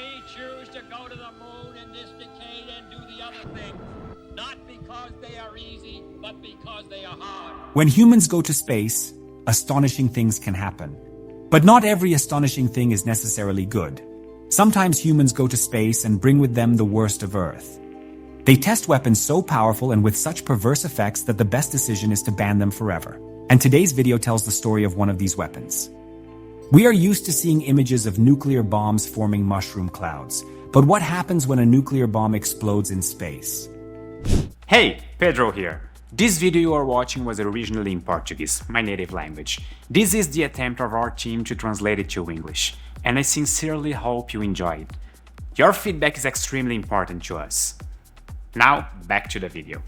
We choose to go to the moon in this decade and do the other things, not because they are easy, but because they are hard. When humans go to space, astonishing things can happen. But not every astonishing thing is necessarily good. Sometimes humans go to space and bring with them the worst of Earth. They test weapons so powerful and with such perverse effects that the best decision is to ban them forever. And today's video tells the story of one of these weapons. We are used to seeing images of nuclear bombs forming mushroom clouds. But what happens when a nuclear bomb explodes in space? Hey, Pedro here. This video you are watching was originally in Portuguese, my native language. This is the attempt of our team to translate it to English, and I sincerely hope you enjoy it. Your feedback is extremely important to us. Now, back to the video.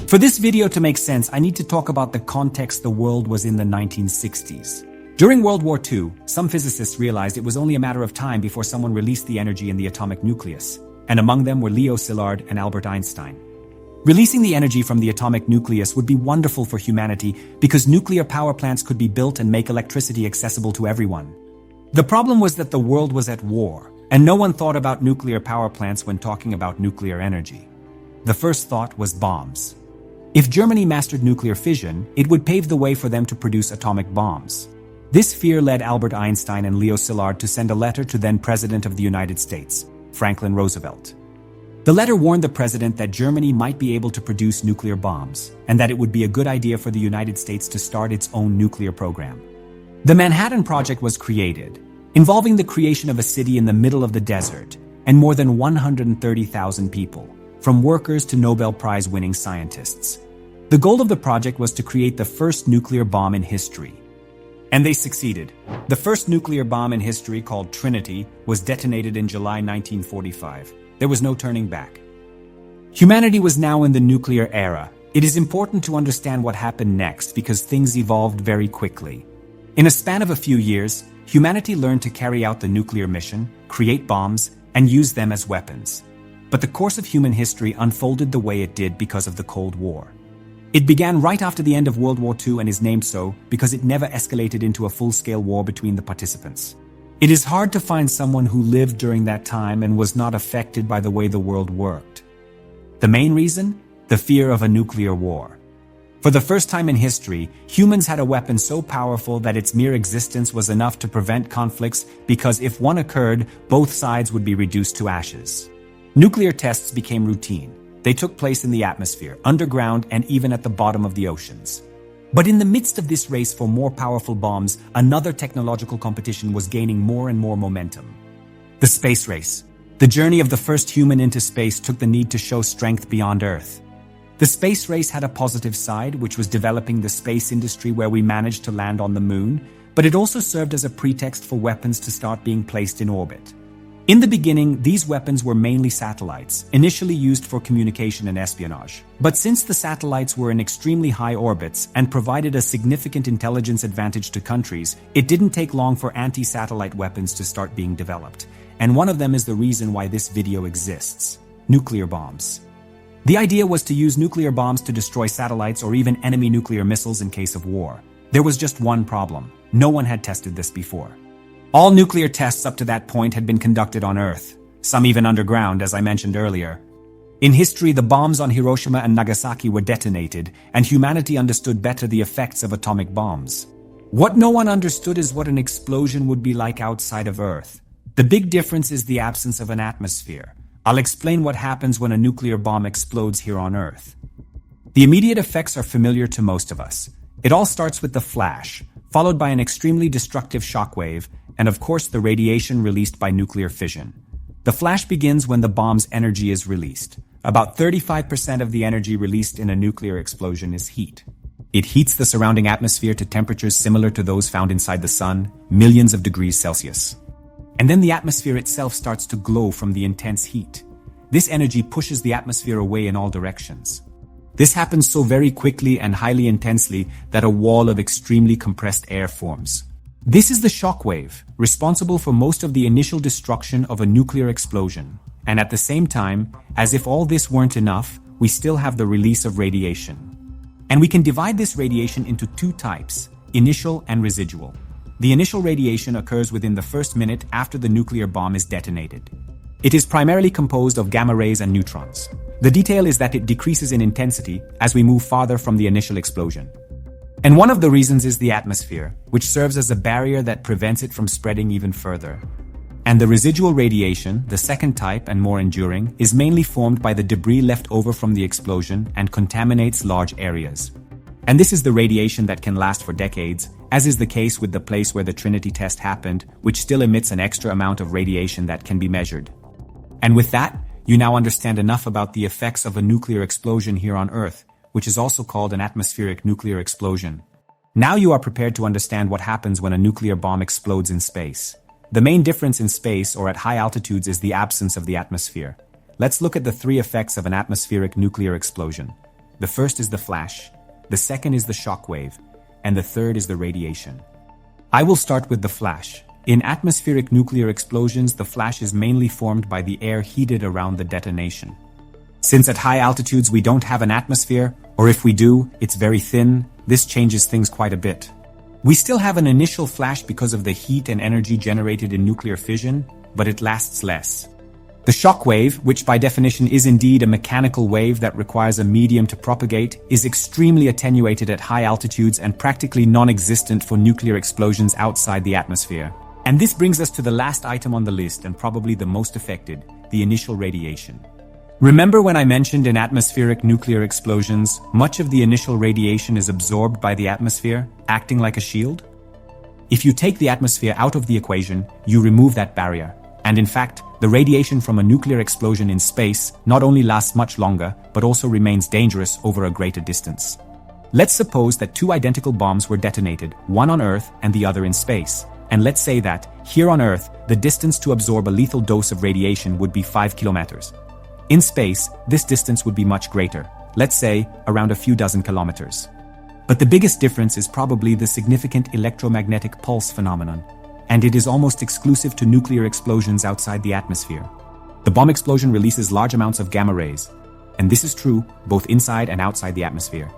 For this video to make sense, I need to talk about the context the world was in the 1960s. During World War II, some physicists realized it was only a matter of time before someone released the energy in the atomic nucleus, and among them were Leo Szilard and Albert Einstein. Releasing the energy from the atomic nucleus would be wonderful for humanity because nuclear power plants could be built and make electricity accessible to everyone. The problem was that the world was at war, and no one thought about nuclear power plants when talking about nuclear energy. The first thought was bombs. If Germany mastered nuclear fission, it would pave the way for them to produce atomic bombs. This fear led Albert Einstein and Leo Szilard to send a letter to then President of the United States, Franklin Roosevelt. The letter warned the president that Germany might be able to produce nuclear bombs, and that it would be a good idea for the United States to start its own nuclear program. The Manhattan Project was created, involving the creation of a city in the middle of the desert, and more than 130,000 people, from workers to Nobel Prize-winning scientists. The goal of the project was to create the first nuclear bomb in history. And they succeeded. The first nuclear bomb in history, called Trinity, was detonated in July 1945. There was no turning back. Humanity was now in the nuclear era. It is important to understand what happened next because things evolved very quickly. In a span of a few years, humanity learned to carry out the nuclear mission, create bombs, and use them as weapons. But the course of human history unfolded the way it did because of the Cold War. It began right after the end of World War II and is named so because it never escalated into a full-scale war between the participants. It is hard to find someone who lived during that time and was not affected by the way the world worked. The main reason? The fear of a nuclear war. For the first time in history, humans had a weapon so powerful that its mere existence was enough to prevent conflicts because if one occurred, both sides would be reduced to ashes. Nuclear tests became routine. They took place in the atmosphere, underground, and even at the bottom of the oceans. But in the midst of this race for more powerful bombs, another technological competition was gaining more and more momentum. The space race. The journey of the first human into space took the need to show strength beyond Earth. The space race had a positive side, which was developing the space industry where we managed to land on the moon, but it also served as a pretext for weapons to start being placed in orbit. In the beginning, these weapons were mainly satellites, initially used for communication and espionage. But since the satellites were in extremely high orbits and provided a significant intelligence advantage to countries, it didn't take long for anti-satellite weapons to start being developed. And one of them is the reason why this video exists: nuclear bombs. The idea was to use nuclear bombs to destroy satellites or even enemy nuclear missiles in case of war. There was just one problem: no one had tested this before. All nuclear tests up to that point had been conducted on Earth, some even underground, as I mentioned earlier. In history, the bombs on Hiroshima and Nagasaki were detonated, and humanity understood better the effects of atomic bombs. What no one understood is what an explosion would be like outside of Earth. The big difference is the absence of an atmosphere. I'll explain what happens when a nuclear bomb explodes here on Earth. The immediate effects are familiar to most of us. It all starts with the flash, followed by an extremely destructive shockwave, and of course the radiation released by nuclear fission. The flash begins when the bomb's energy is released. About 35% of the energy released in a nuclear explosion is heat. It heats the surrounding atmosphere to temperatures similar to those found inside the sun, millions of degrees Celsius. And then the atmosphere itself starts to glow from the intense heat. This energy pushes the atmosphere away in all directions. This happens so very quickly and highly intensely that a wall of extremely compressed air forms. This is the shock wave, responsible for most of the initial destruction of a nuclear explosion. And at the same time, as if all this weren't enough, we still have the release of radiation. And we can divide this radiation into two types: initial and residual. The initial radiation occurs within the first minute after the nuclear bomb is detonated. It is primarily composed of gamma rays and neutrons. The detail is that it decreases in intensity as we move farther from the initial explosion. And one of the reasons is the atmosphere, which serves as a barrier that prevents it from spreading even further. And the residual radiation, the second type and more enduring, is mainly formed by the debris left over from the explosion and contaminates large areas. And this is the radiation that can last for decades, as is the case with the place where the Trinity test happened, which still emits an extra amount of radiation that can be measured. And with that, you now understand enough about the effects of a nuclear explosion here on Earth, which is also called an atmospheric nuclear explosion. Now you are prepared to understand what happens when a nuclear bomb explodes in space. The main difference in space or at high altitudes is the absence of the atmosphere. Let's look at the three effects of an atmospheric nuclear explosion. The first is the flash, the second is the shock wave, and the third is the radiation. I will start with the flash. In atmospheric nuclear explosions, the flash is mainly formed by the air heated around the detonation. Since at high altitudes we don't have an atmosphere, or if we do, it's very thin, this changes things quite a bit. We still have an initial flash because of the heat and energy generated in nuclear fission, but it lasts less. The shock wave, which by definition is indeed a mechanical wave that requires a medium to propagate, is extremely attenuated at high altitudes and practically non-existent for nuclear explosions outside the atmosphere. And this brings us to the last item on the list and probably the most affected, the initial radiation. Remember when I mentioned in atmospheric nuclear explosions, much of the initial radiation is absorbed by the atmosphere, acting like a shield? If you take the atmosphere out of the equation, you remove that barrier. And in fact, the radiation from a nuclear explosion in space not only lasts much longer, but also remains dangerous over a greater distance. Let's suppose that two identical bombs were detonated, one on Earth and the other in space. And let's say that, here on Earth, the distance to absorb a lethal dose of radiation would be 5 kilometers. In space, this distance would be much greater, let's say around a few dozen kilometers. But the biggest difference is probably the significant electromagnetic pulse phenomenon, and it is almost exclusive to nuclear explosions outside the atmosphere. The bomb explosion releases large amounts of gamma rays, and this is true both inside and outside the atmosphere.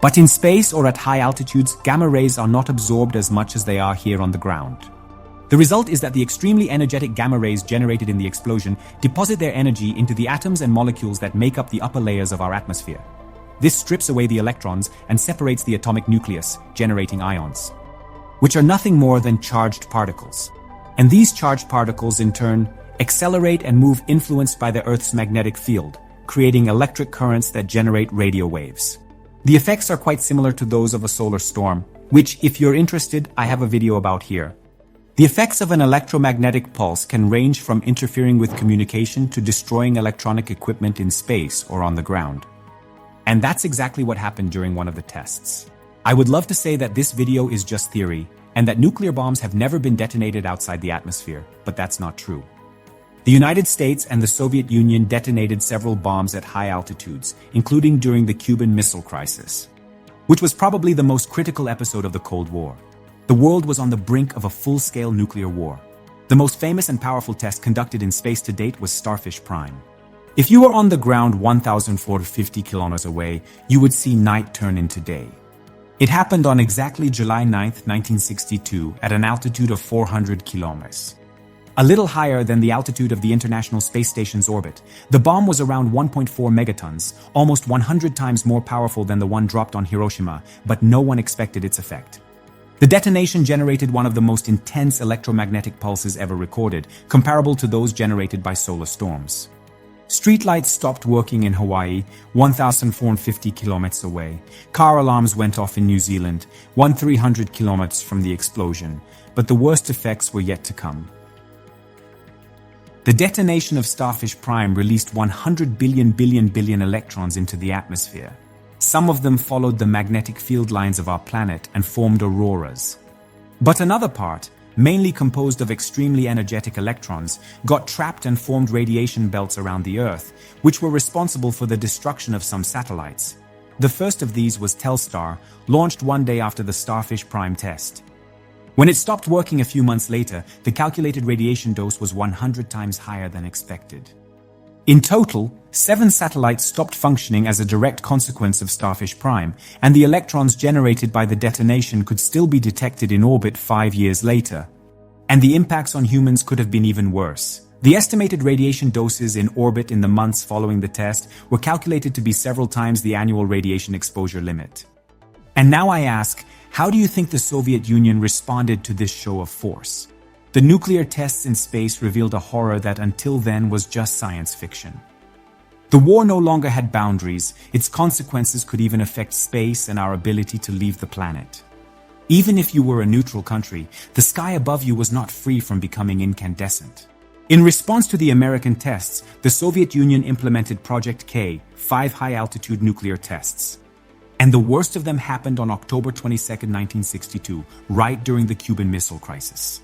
But in space or at high altitudes, gamma rays are not absorbed as much as they are here on the ground. The result is that the extremely energetic gamma rays generated in the explosion deposit their energy into the atoms and molecules that make up the upper layers of our atmosphere. This strips away the electrons and separates the atomic nucleus, generating ions, which are nothing more than charged particles. And these charged particles, in turn, accelerate and move influenced by the Earth's magnetic field, creating electric currents that generate radio waves. The effects are quite similar to those of a solar storm, which, if you're interested, I have a video about here. The effects of an electromagnetic pulse can range from interfering with communication to destroying electronic equipment in space or on the ground. And that's exactly what happened during one of the tests. I would love to say that this video is just theory, and that nuclear bombs have never been detonated outside the atmosphere, but that's not true. The United States and the Soviet Union detonated several bombs at high altitudes, including during the Cuban Missile Crisis, which was probably the most critical episode of the Cold War. The world was on the brink of a full-scale nuclear war. The most famous and powerful test conducted in space to date was Starfish Prime. If you were on the ground 1,450 kilometers away, you would see night turn into day. It happened on exactly July 9, 1962, at an altitude of 400 kilometers. A little higher than the altitude of the International Space Station's orbit. The bomb was around 1.4 megatons, almost 100 times more powerful than the one dropped on Hiroshima, but no one expected its effect. The detonation generated one of the most intense electromagnetic pulses ever recorded, comparable to those generated by solar storms. Streetlights stopped working in Hawaii, 1,450 kilometers away. Car alarms went off in New Zealand, 1,300 kilometers from the explosion, but the worst effects were yet to come. The detonation of Starfish Prime released 100 billion electrons into the atmosphere. Some of them followed the magnetic field lines of our planet and formed auroras. But another part, mainly composed of extremely energetic electrons, got trapped and formed radiation belts around the Earth, which were responsible for the destruction of some satellites. The first of these was Telstar, launched one day after the Starfish Prime test. When it stopped working a few months later, the calculated radiation dose was 100 times higher than expected. In total, 7 satellites stopped functioning as a direct consequence of Starfish Prime, and the electrons generated by the detonation could still be detected in orbit 5 years later. And the impacts on humans could have been even worse. The estimated radiation doses in orbit in the months following the test were calculated to be several times the annual radiation exposure limit. And now I ask, how do you think the Soviet Union responded to this show of force? The nuclear tests in space revealed a horror that until then was just science fiction. The war no longer had boundaries. Its consequences could even affect space and our ability to leave the planet. Even if you were a neutral country, the sky above you was not free from becoming incandescent. In response to the American tests, the Soviet Union implemented Project K, 5 high-altitude nuclear tests. And the worst of them happened on October 22, 1962, right during the Cuban Missile Crisis.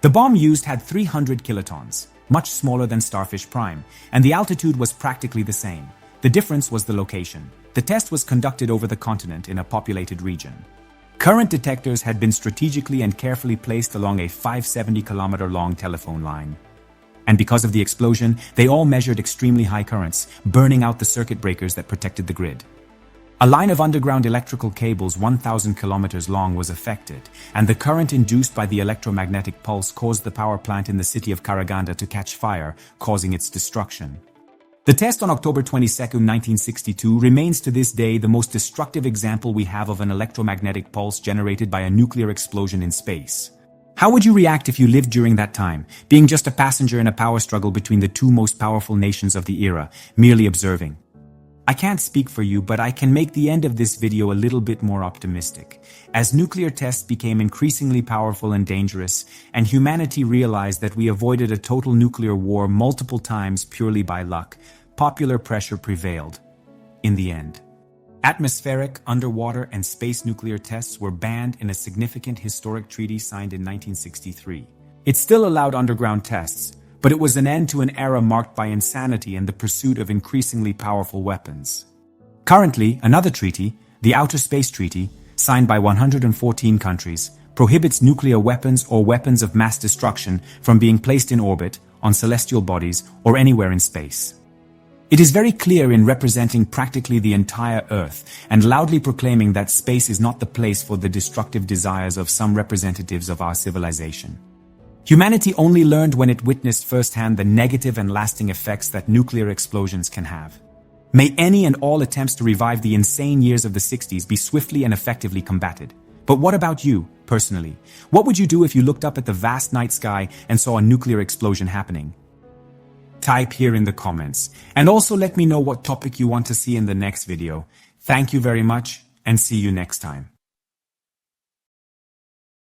The bomb used had 300 kilotons, much smaller than Starfish Prime, and the altitude was practically the same. The difference was the location. The test was conducted over the continent in a populated region. Current detectors had been strategically and carefully placed along a 570-kilometer-long telephone line. And because of the explosion, they all measured extremely high currents, burning out the circuit breakers that protected the grid. A line of underground electrical cables 1,000 kilometers long was affected, and the current induced by the electromagnetic pulse caused the power plant in the city of Karaganda to catch fire, causing its destruction. The test on October 22, 1962 remains to this day the most destructive example we have of an electromagnetic pulse generated by a nuclear explosion in space. How would you react if you lived during that time, being just a passenger in a power struggle between the two most powerful nations of the era, merely observing? I can't speak for you, but I can make the end of this video a little bit more optimistic. As nuclear tests became increasingly powerful and dangerous, and humanity realized that we avoided a total nuclear war multiple times purely by luck, popular pressure prevailed. In the end, atmospheric, underwater, and space nuclear tests were banned in a significant historic treaty signed in 1963. It still allowed underground tests, but it was an end to an era marked by insanity and the pursuit of increasingly powerful weapons. Currently, another treaty, the Outer Space Treaty, signed by 114 countries, prohibits nuclear weapons or weapons of mass destruction from being placed in orbit, on celestial bodies, or anywhere in space. It is very clear in representing practically the entire Earth and loudly proclaiming that space is not the place for the destructive desires of some representatives of our civilization. Humanity only learned when it witnessed firsthand the negative and lasting effects that nuclear explosions can have. May any and all attempts to revive the insane years of the 60s be swiftly and effectively combated. But what about you, personally? What would you do if you looked up at the vast night sky and saw a nuclear explosion happening? Type here in the comments, and also let me know what topic you want to see in the next video. Thank you very much, and see you next time.